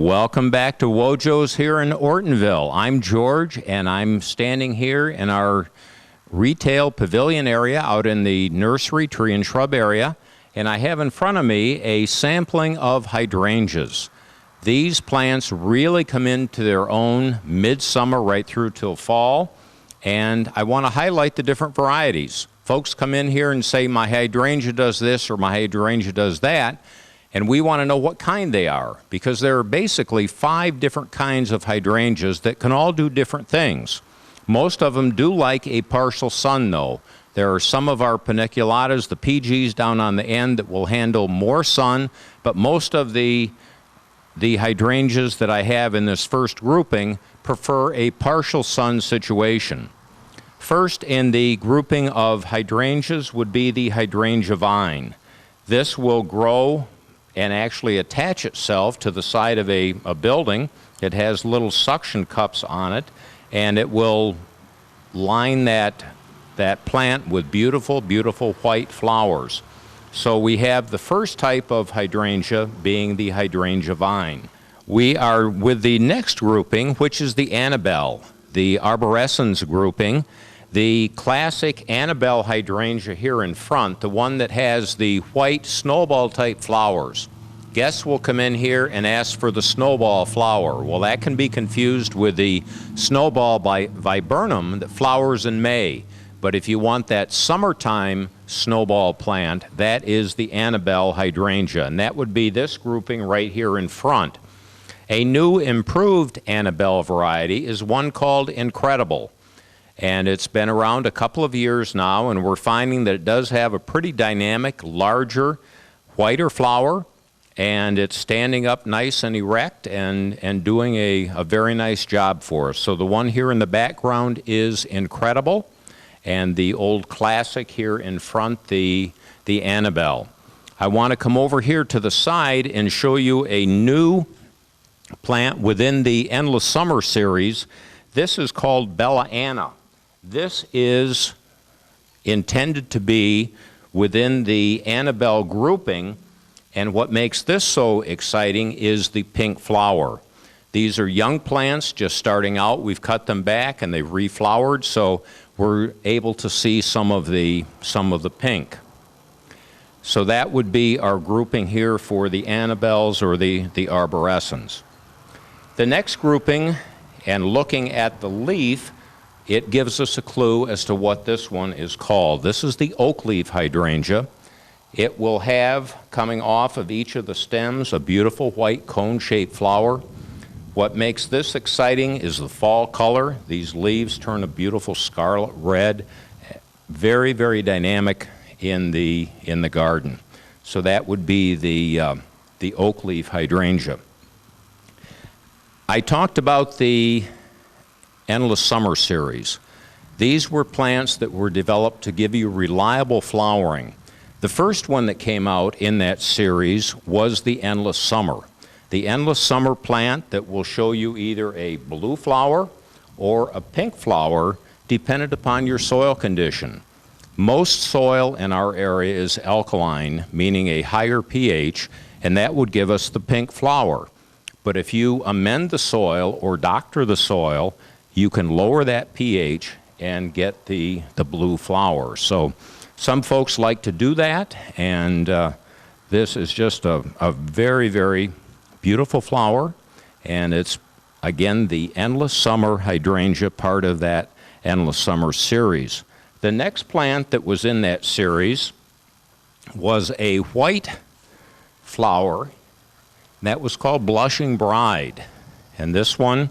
Welcome back to Wojo's here in Ortonville. I'm George, and I'm standing here in our retail pavilion area out in the nursery, tree and shrub area, and I have in front of me a sampling of hydrangeas. These plants really come into their own midsummer right through till fall, and I want to highlight the different varieties. Folks come in here and say, my hydrangea does this or my hydrangea does that, and we want to know what kind they are, because there are basically 5 different kinds of hydrangeas that can all do different things. Most of them do like a partial sun, though. There are some of our paniculatas, the PGs down on the end, that will handle more sun, but most of the hydrangeas that I have in this first grouping prefer a partial sun situation. First in the grouping of hydrangeas would be the hydrangea vine. This will grow and actually attach itself to the side of a building. It has little suction cups on it, and it will line that plant with beautiful, beautiful white flowers. So we have the first type of hydrangea being the hydrangea vine. We are with the next grouping, which is the Annabelle, the arborescens grouping. The classic Annabelle hydrangea here in front, the one that has the white snowball type flowers. Guests will come in here and ask for the snowball flower. Well, that can be confused with the snowball viburnum that flowers in May. But if you want that summertime snowball plant, that is the Annabelle hydrangea, and that would be this grouping right here in front. A new improved Annabelle variety is one called Incredible. And it's been around a couple of years now, and we're finding that it does have a pretty dynamic, larger, whiter flower, and it's standing up nice and erect and doing a very nice job for us. So the one here in the background is Incredible, and the old classic here in front, the Annabelle. I want to come over here to the side and show you a new plant within the Endless Summer series. This is called Bella Anna. This is intended to be within the Annabelle grouping, and what makes this so exciting is the pink flower. These are young plants just starting out. We've cut them back and they've reflowered, so we're able to see some of the pink. So that would be our grouping here for the Annabelles or the arborescens. The next grouping, and looking at the leaf, it gives us a clue as to what this one is called. This is the oak leaf hydrangea. It will have, coming off of each of the stems, a beautiful white cone-shaped flower. What makes this exciting is the fall color. These leaves turn a beautiful scarlet red. Very, very dynamic in the garden. So that would be the oak leaf hydrangea. I talked about the Endless Summer series. These were plants that were developed to give you reliable flowering. The first one that came out in that series was the Endless Summer. The Endless Summer plant that will show you either a blue flower or a pink flower dependent upon your soil condition. Most soil in our area is alkaline, meaning a higher pH, and that would give us the pink flower. But if you amend the soil or doctor the soil, you can lower that pH and get the blue flower. So some folks like to do that, and this is just a very, very beautiful flower, and it's, again, the Endless Summer hydrangea, part of that Endless Summer series. The next plant that was in that series was a white flower that was called Blushing Bride, and this one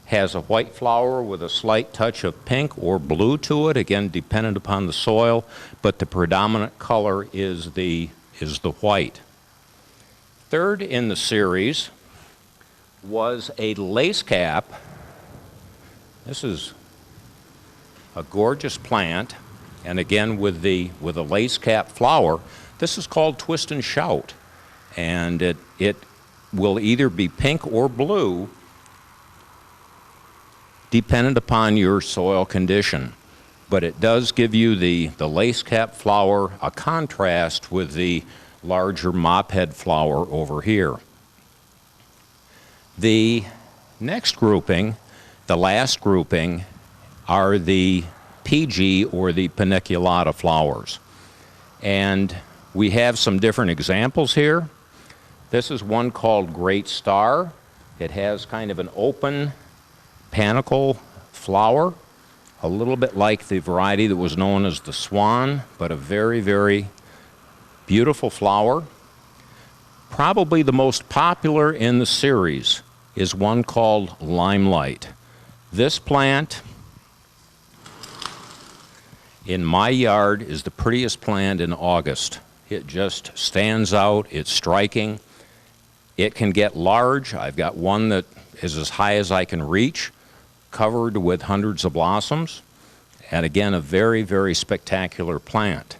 has a white flower with a slight touch of pink or blue to it, again dependent upon the soil, but the predominant color is the white. Third in the series was a lace cap. This is a gorgeous plant, and again with a lace cap flower. This is called Twist and Shout, and it will either be pink or blue dependent upon your soil condition. But it does give you the lace cap flower, a contrast with the larger mophead flower over here. The next grouping, the last grouping, are the PG or the paniculata flowers. And we have some different examples here. This is one called Great Star. It has kind of an open panicle flower, a little bit like the variety that was known as the Swan, but a very, very beautiful flower. Probably the most popular in the series is one called Limelight. This plant in my yard is the prettiest plant in August. It just stands out, it's striking. It can get large. I've got one that is as high as I can reach, covered with hundreds of blossoms, and again, a very, very spectacular plant.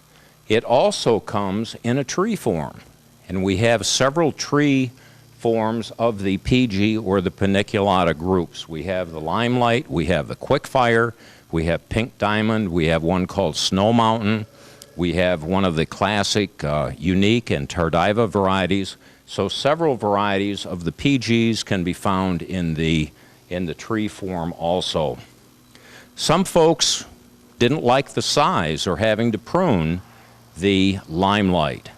It also comes in a tree form, and we have several tree forms of the PG or the paniculata groups. We have the Limelight, we have the Quickfire, we have Pink Diamond, we have one called Snow Mountain, we have one of the classic unique and tardiva varieties. So several varieties of the PGs can be found in the tree form also. Some folks didn't like the size or having to prune the Limelight.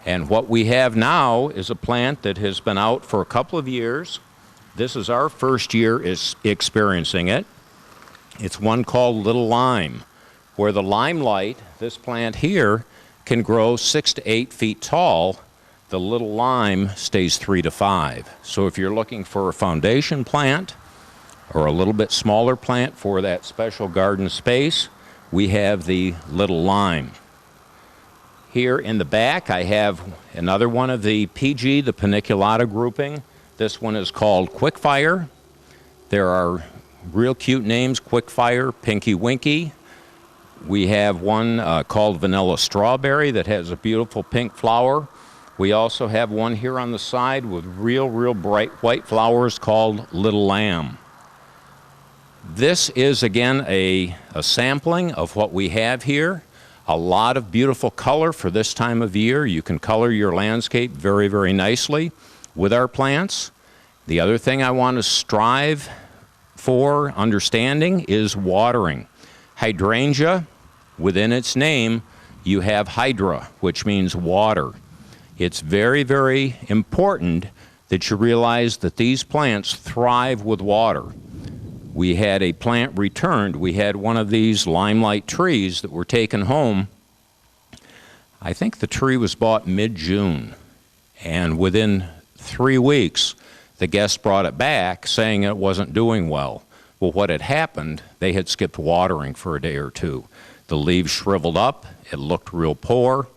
And what we have now is a plant that has been out for a couple of years. This is our first year experiencing it. It's one called Little Lime, where the Limelight, this plant here, can grow 6 to 8 feet tall. The Little Lime stays 3 to 5. So if you're looking for a foundation plant or a little bit smaller plant for that special garden space, we have the Little Lime. Here in the back, I have another one of the PG, the paniculata grouping. This one is called Quickfire. There are real cute names, Quickfire, Pinky Winky. We have one called Vanilla Strawberry that has a beautiful pink flower. We also have one here on the side with real bright white flowers called Little Lamb. This is, again, a sampling of what we have here. A lot of beautiful color for this time of year. You can color your landscape very, very nicely with our plants. The other thing I want to strive for understanding is watering. Hydrangea, within its name, you have hydra, which means water. It's very, very important that you realize that these plants thrive with water. We had a plant returned. We had one of these Limelight trees that were taken home. I think the tree was bought mid-June, and within 3 weeks, the guest brought it back saying it wasn't doing well. Well, what had happened, they had skipped watering for a day or two. The leaves shriveled up, it looked real poor.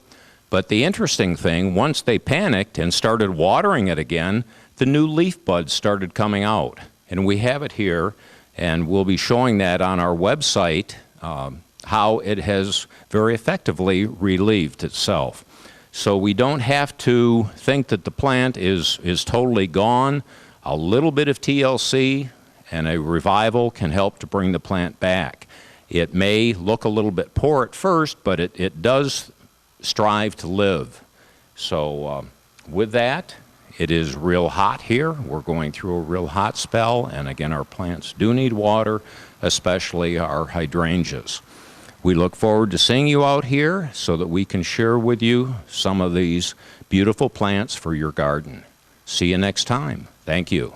But the interesting thing, once they panicked and started watering it again, the new leaf buds started coming out. And we have it here, and we'll be showing that on our website, how it has very effectively relieved itself. So we don't have to think that the plant is totally gone. A little bit of TLC and a revival can help to bring the plant back. It may look a little bit poor at first, but it does strive to live. So with that, it is real hot here. We're going through a real hot spell, and again, our plants do need water, especially our hydrangeas. We look forward to seeing you out here so that we can share with you some of these beautiful plants for your garden. See you next time. Thank you.